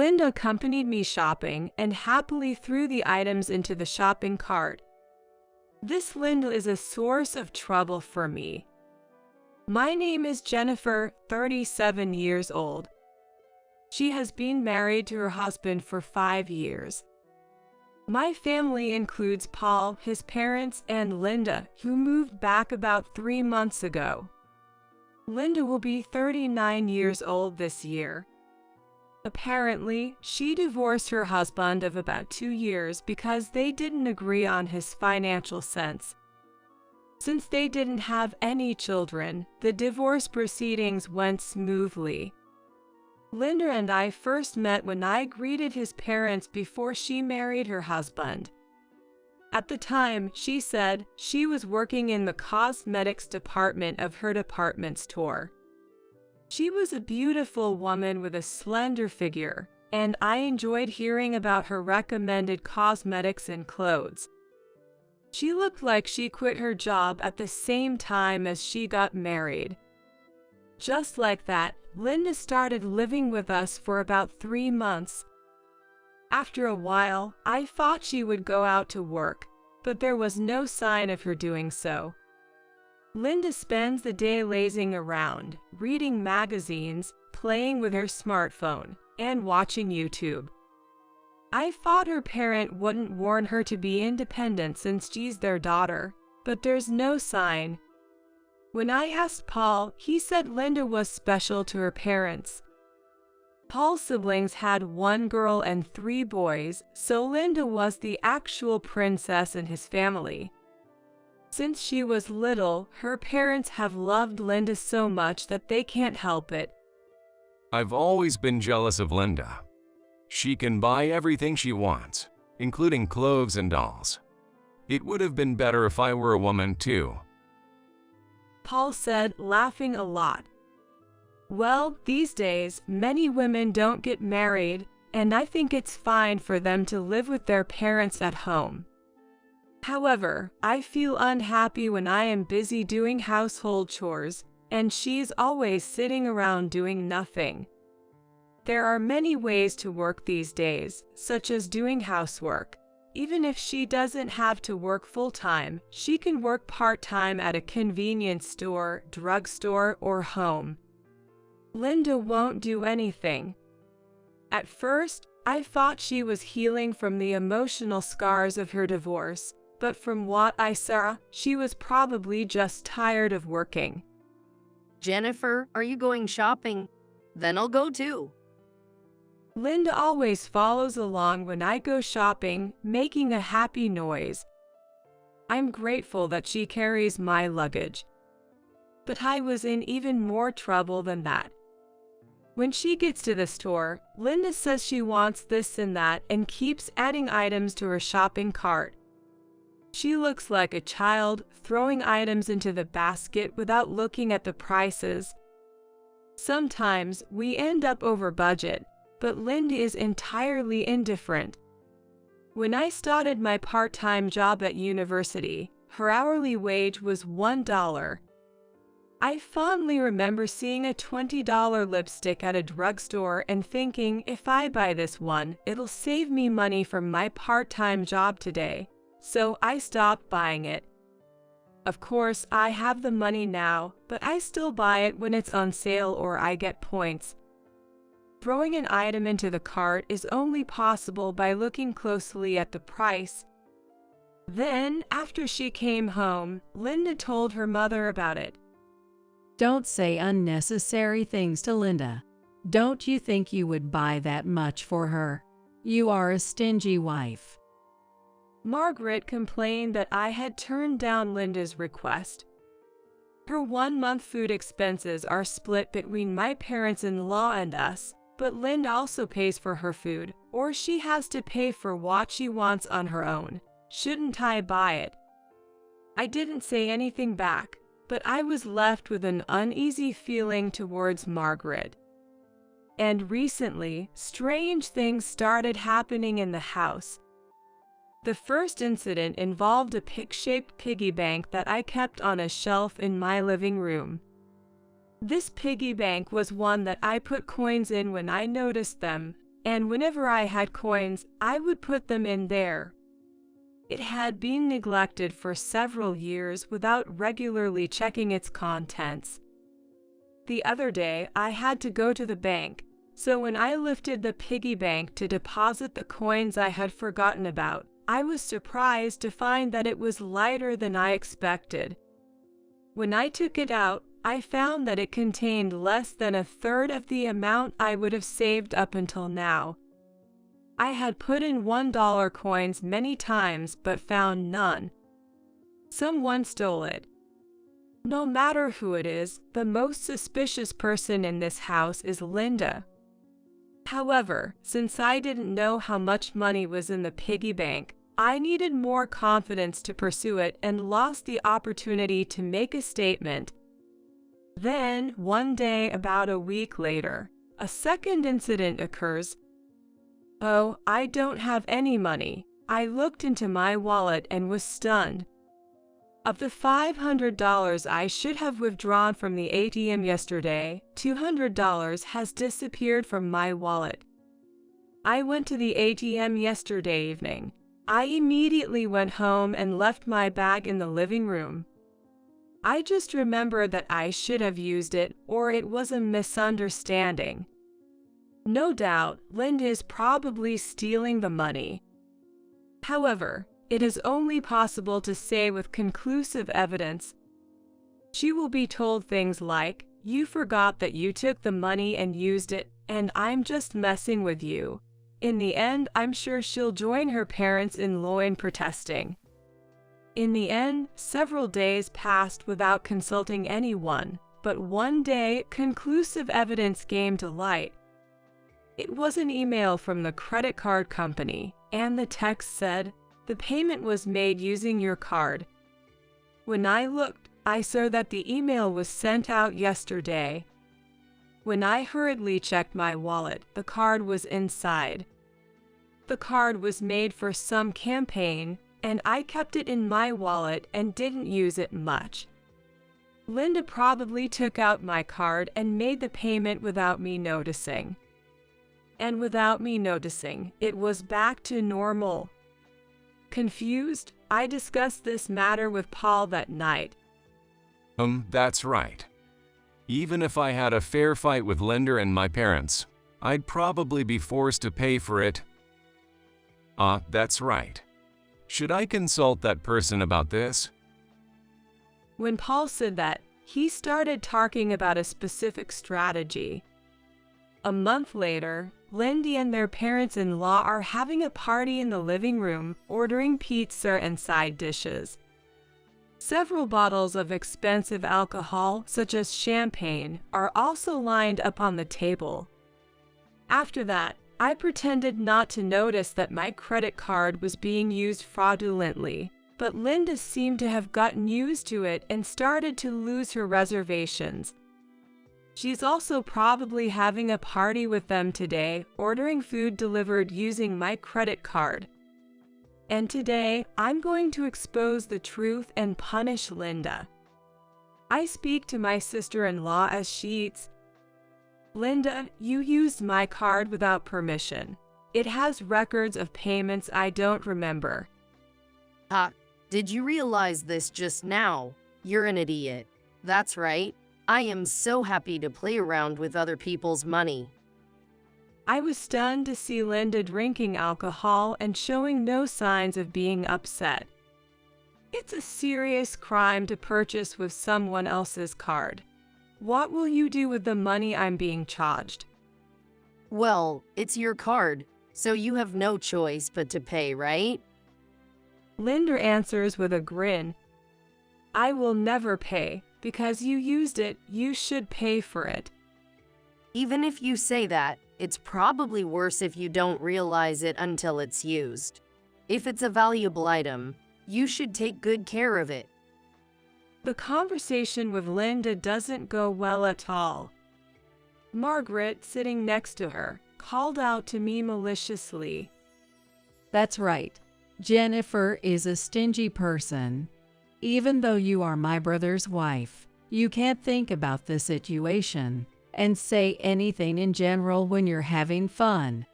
Linda accompanied me shopping and happily threw the items into the shopping cart. This Linda is a source of trouble for me. My name is Jennifer, 37 years old. She has been married to her husband for 5 years. My family includes Paul, his parents, and Linda, who moved back about 3 months ago. Linda will be 39 years old this year. Apparently, she divorced her husband of about 2 years because they didn't agree on his financial sense. Since they didn't have any children, the divorce proceedings went smoothly. Linda and I first met when I greeted his parents before she married her husband. At the time, she said she was working in the cosmetics department of her department store. She was a beautiful woman with a slender figure, and I enjoyed hearing about her recommended cosmetics and clothes. She looked like she quit her job at the same time as she got married. Just like that, Linda started living with us for about 3 months. After a while, I thought she would go out to work, but there was no sign of her doing so. Linda spends the day lazing around, reading magazines, playing with her smartphone, and watching YouTube. I thought her parent wouldn't warn her to be independent since she's their daughter, but there's no sign. When I asked Paul, he said Linda was special to her parents. Paul's siblings had 1 girl and 3 boys, so Linda was the actual princess in his family. Since she was little, her parents have loved Linda so much that they can't help it. I've always been jealous of Linda. She can buy everything she wants, including clothes and dolls. It would have been better if I were a woman too. Paul said, laughing a lot. Well, these days, many women don't get married, and I think it's fine for them to live with their parents at home. However, I feel unhappy when I am busy doing household chores, and she's always sitting around doing nothing. There are many ways to work these days, such as doing housework. Even if she doesn't have to work full-time, she can work part-time at a convenience store, drugstore, or home. Linda won't do anything. At first, I thought she was healing from the emotional scars of her divorce, but from what I saw, she was probably just tired of working. Jennifer, are you going shopping? Then I'll go too. Linda always follows along when I go shopping, making a happy noise. I'm grateful that she carries my luggage. But I was in even more trouble than that. When she gets to the store, Linda says she wants this and that and keeps adding items to her shopping cart. She looks like a child, throwing items into the basket without looking at the prices. Sometimes we end up over budget, but Linda is entirely indifferent. When I started my part-time job at university, her hourly wage was $1. I fondly remember seeing a $20 lipstick at a drugstore and thinking, if I buy this one, it'll save me money from my part-time job today. So I stopped buying it. Of course, I have the money now, but I still buy it when it's on sale or I get points. Throwing an item into the cart is only possible by looking closely at the price. Then, after she came home, Linda told her mother about it. Don't say unnecessary things to Linda. Don't you think you would buy that much for her? You are a stingy wife. Margaret complained that I had turned down Linda's request. Her 1-month food expenses are split between my parents-in-law and us, but Linda also pays for her food, or she has to pay for what she wants on her own. Shouldn't I buy it? I didn't say anything back, but I was left with an uneasy feeling towards Margaret. And recently, strange things started happening in the house. The first incident involved a pig-shaped piggy bank that I kept on a shelf in my living room. This piggy bank was one that I put coins in when I noticed them, and whenever I had coins, I would put them in there. It had been neglected for several years without regularly checking its contents. The other day, I had to go to the bank, so when I lifted the piggy bank to deposit the coins I had forgotten about, I was surprised to find that it was lighter than I expected. When I took it out, I found that it contained less than a third of the amount I would have saved up until now. I had put in $1 coins many times but found none. Someone stole it. No matter who it is, the most suspicious person in this house is Linda. However, since I didn't know how much money was in the piggy bank, I needed more confidence to pursue it and lost the opportunity to make a statement. Then, one day about a week later, a second incident occurs. Oh, I don't have any money. I looked into my wallet and was stunned. Of the $500 I should have withdrawn from the ATM yesterday, $200 has disappeared from my wallet. I went to the ATM yesterday evening. I immediately went home and left my bag in the living room. I just remembered that I should have used it, or it was a misunderstanding. No doubt, Linda is probably stealing the money. However, it is only possible to say with conclusive evidence. She will be told things like, "You forgot that you took the money and used it, and I'm just messing with you." In the end, I'm sure she'll join her parents-in-law in protesting. In the end, several days passed without consulting anyone, but one day, conclusive evidence came to light. It was an email from the credit card company, and the text said, "The payment was made using your card." When I looked, I saw that the email was sent out yesterday. When I hurriedly checked my wallet, the card was inside. The card was made for some campaign, and I kept it in my wallet and didn't use it much. Linda probably took out my card and made the payment without me noticing. And without me noticing, it was back to normal. Confused, I discussed this matter with Paul that night. That's right. Even if I had a fair fight with Linda and my parents, I'd probably be forced to pay for it. That's right. Should I consult that person about this? When Paul said that, he started talking about a specific strategy. A month later, Lindy and their parents-in-law are having a party in the living room, ordering pizza and side dishes. Several bottles of expensive alcohol, such as champagne, are also lined up on the table. After that, I pretended not to notice that my credit card was being used fraudulently, but Linda seemed to have gotten used to it and started to lose her reservations. She's also probably having a party with them today, ordering food delivered using my credit card. And today, I'm going to expose the truth and punish Linda. I speak to my sister-in-law as she eats. "Linda, you used my card without permission. It has records of payments I don't remember." Did you realize this just now? You're an idiot. That's right. I am so happy to play around with other people's money. I was stunned to see Linda drinking alcohol and showing no signs of being upset. It's a serious crime to purchase with someone else's card. What will you do with the money I'm being charged? Well, it's your card, so you have no choice but to pay, right? Linda answers with a grin. "I will never pay. Because you used it, you should pay for it." Even if you say that, it's probably worse if you don't realize it until it's used. If it's a valuable item, you should take good care of it. The conversation with Linda doesn't go well at all. Margaret, sitting next to her, called out to me maliciously. That's right. Jennifer is a stingy person. Even though you are my brother's wife, you can't think about the situation and say anything in general when you're having fun.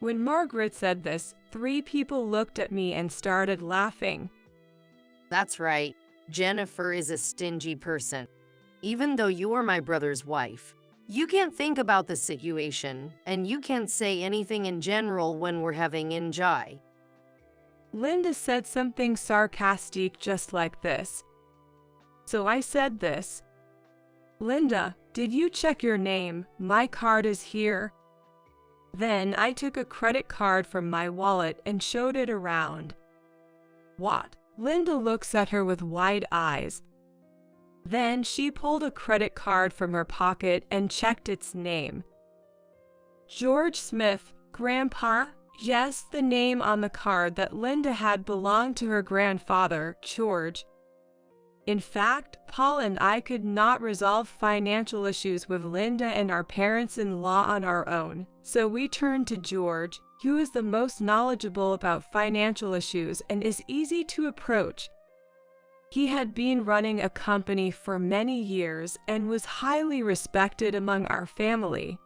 When Margaret said this, 3 people looked at me and started laughing. That's right. Jennifer is a stingy person. Even though you are my brother's wife, you can't think about the situation, and you can't say anything in general when we're having enjoy. Linda said something sarcastic just like this. So I said this. Linda, did you check your name? My card is here. Then I took a credit card from my wallet and showed it around. What? Linda looks at her with wide eyes. Then she pulled a credit card from her pocket and checked its name. George Smith, Grandpa. Yes, the name on the card that Linda had belonged to her grandfather, George. In fact, Paul and I could not resolve financial issues with Linda and our parents-in-law on our own, so we turned to George, who is the most knowledgeable about financial issues and is easy to approach. He had been running a company for many years and was highly respected among our family.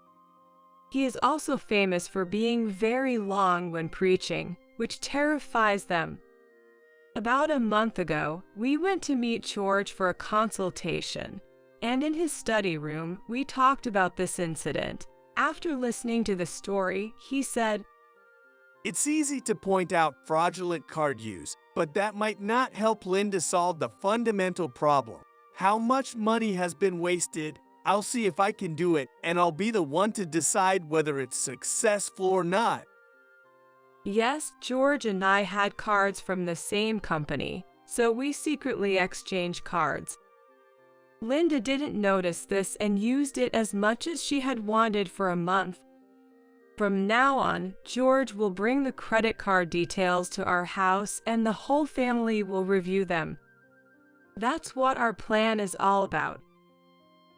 He is also famous for being very long when preaching, which terrifies them. About a month ago, we went to meet George for a consultation, and in his study room, we talked about this incident. After listening to the story, he said, It's easy to point out fraudulent card use, but that might not help Linda solve the fundamental problem. How much money has been wasted? I'll see if I can do it, and I'll be the one to decide whether it's successful or not. Yes, George and I had cards from the same company, so we secretly exchanged cards. Linda didn't notice this and used it as much as she had wanted for a month. From now on, George will bring the credit card details to our house and the whole family will review them. That's what our plan is all about.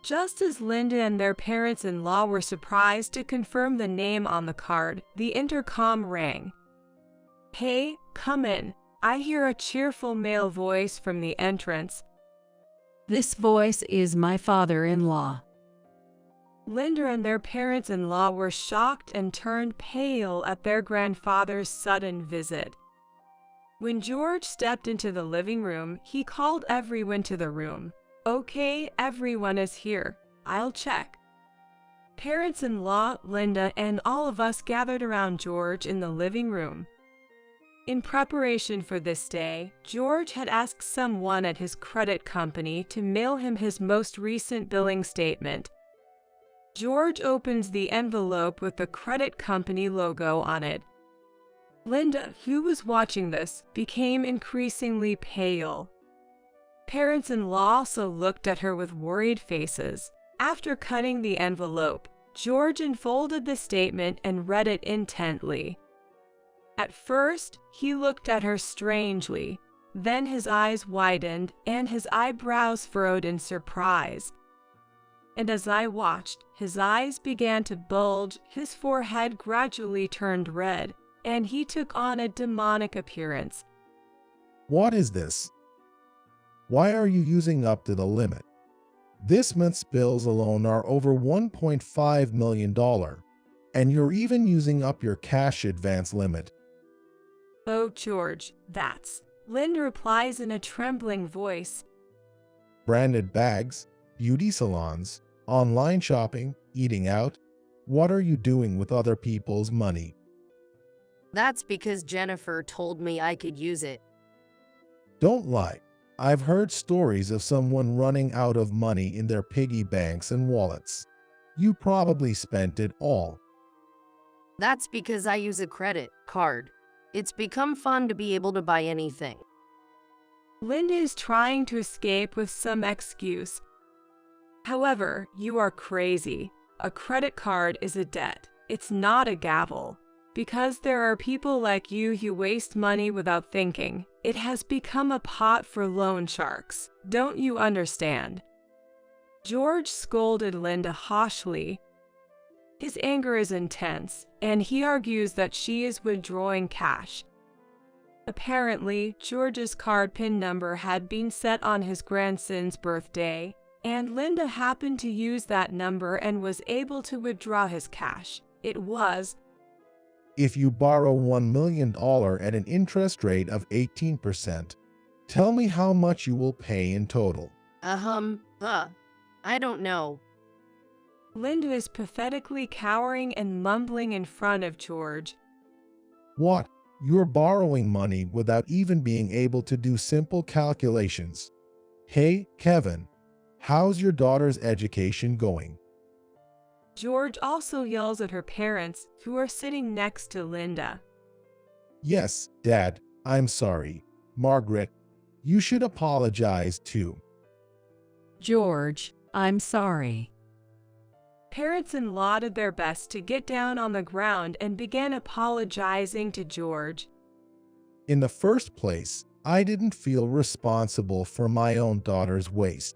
Just as Linda and their parents-in-law were surprised to confirm the name on the card, the intercom rang. Hey, come in. I hear a cheerful male voice from the entrance. This voice is my father-in-law. Linda and their parents-in-law were shocked and turned pale at their grandfather's sudden visit. When George stepped into the living room, he called everyone to the room. Okay, everyone is here. I'll check. Parents-in-law, Linda, and all of us gathered around George in the living room. In preparation for this day, George had asked someone at his credit company to mail him his most recent billing statement. George opens the envelope with the credit company logo on it. Linda, who was watching this, became increasingly pale. Parents-in-law also looked at her with worried faces. After cutting the envelope, George unfolded the statement and read it intently. At first, he looked at her strangely. Then his eyes widened and his eyebrows furrowed in surprise. And as I watched, his eyes began to bulge, his forehead gradually turned red, and he took on a demonic appearance. What is this? Why are you using up to the limit? This month's bills alone are over $1.5 million, and you're even using up your cash advance limit. Oh, George, that's... Linda replies in a trembling voice. Branded bags, beauty salons, online shopping, eating out. What are you doing with other people's money? That's because Jennifer told me I could use it. Don't lie. I've heard stories of someone running out of money in their piggy banks and wallets. You probably spent it all. That's because I use a credit card. It's become fun to be able to buy anything. Linda is trying to escape with some excuse. However, you are crazy. A credit card is a debt. It's not a gavel. Because there are people like you who waste money without thinking, it has become a pot for loan sharks. Don't you understand? George scolded Linda harshly. His anger is intense, and he argues that she is withdrawing cash. Apparently, George's card PIN number had been set on his grandson's birthday, and Linda happened to use that number and was able to withdraw his cash. It was if you borrow $1 million at an interest rate of 18%, tell me how much you will pay in total. I don't know. Linda is pathetically cowering and mumbling in front of George. What? You're borrowing money without even being able to do simple calculations. Hey, Kevin, how's your daughter's education going? George also yells at her parents, who are sitting next to Linda. Yes, Dad, I'm sorry. Margaret, you should apologize too. George, I'm sorry. Parents-in-law did their best to get down on the ground and began apologizing to George. In the first place, I didn't feel responsible for my own daughter's waste.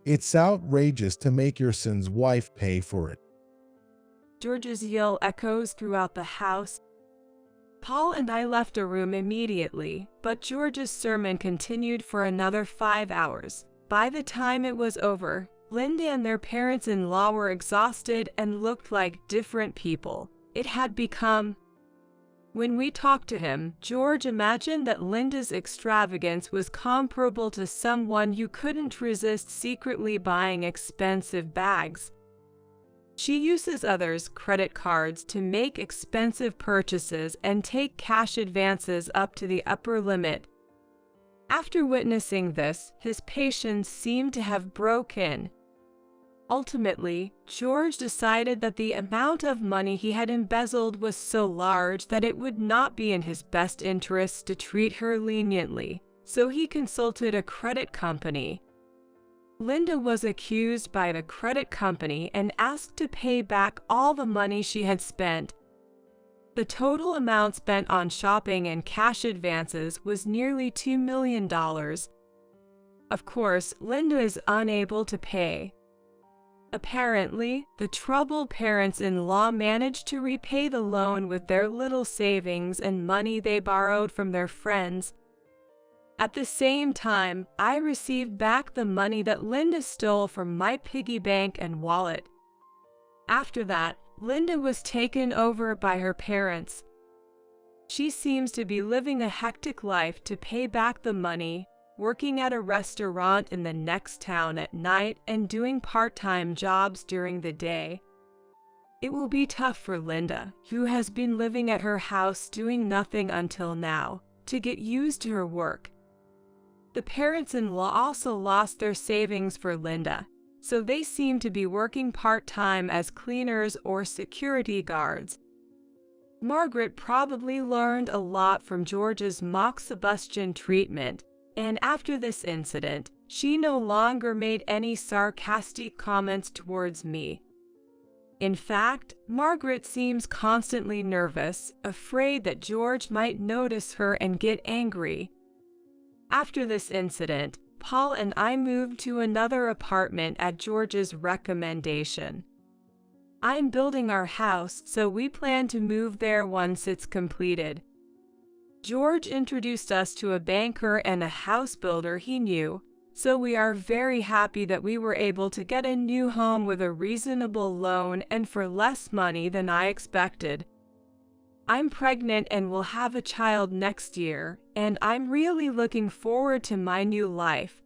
It's outrageous to make your son's wife pay for it. George's yell echoes throughout the house. Paul and I left the room immediately, but George's sermon continued for another 5 hours. By the time it was over, Linda and their parents-in-law were exhausted and looked like different people. It had become... When we talked to him, George imagined that Linda's extravagance was comparable to someone who couldn't resist secretly buying expensive bags. She uses others' credit cards to make expensive purchases and take cash advances up to the upper limit. After witnessing this, his patience seemed to have broken. Ultimately, George decided that the amount of money he had embezzled was so large that it would not be in his best interests to treat her leniently, so he consulted a credit company. Linda was accused by the credit company and asked to pay back all the money she had spent. The total amount spent on shopping and cash advances was nearly $2 million. Of course, Linda is unable to pay. Apparently, the troubled parents-in-law managed to repay the loan with their little savings and money they borrowed from their friends. At the same time, I received back the money that Linda stole from my piggy bank and wallet. After that, Linda was taken over by her parents. She seems to be living a hectic life to pay back the money, working at a restaurant in the next town at night and doing part-time jobs during the day. It will be tough for Linda, who has been living at her house doing nothing until now, to get used to her work. The parents-in-law also lost their savings for Linda, so they seem to be working part-time as cleaners or security guards. Margaret probably learned a lot from George's mock Sebastian treatment, and after this incident, she no longer made any sarcastic comments towards me. In fact, Margaret seems constantly nervous, afraid that George might notice her and get angry. After this incident, Paul and I moved to another apartment at George's recommendation. I'm building our house, so we plan to move there once it's completed. George introduced us to a banker and a house builder he knew, so we are very happy that we were able to get a new home with a reasonable loan and for less money than I expected. I'm pregnant and will have a child next year, and I'm really looking forward to my new life.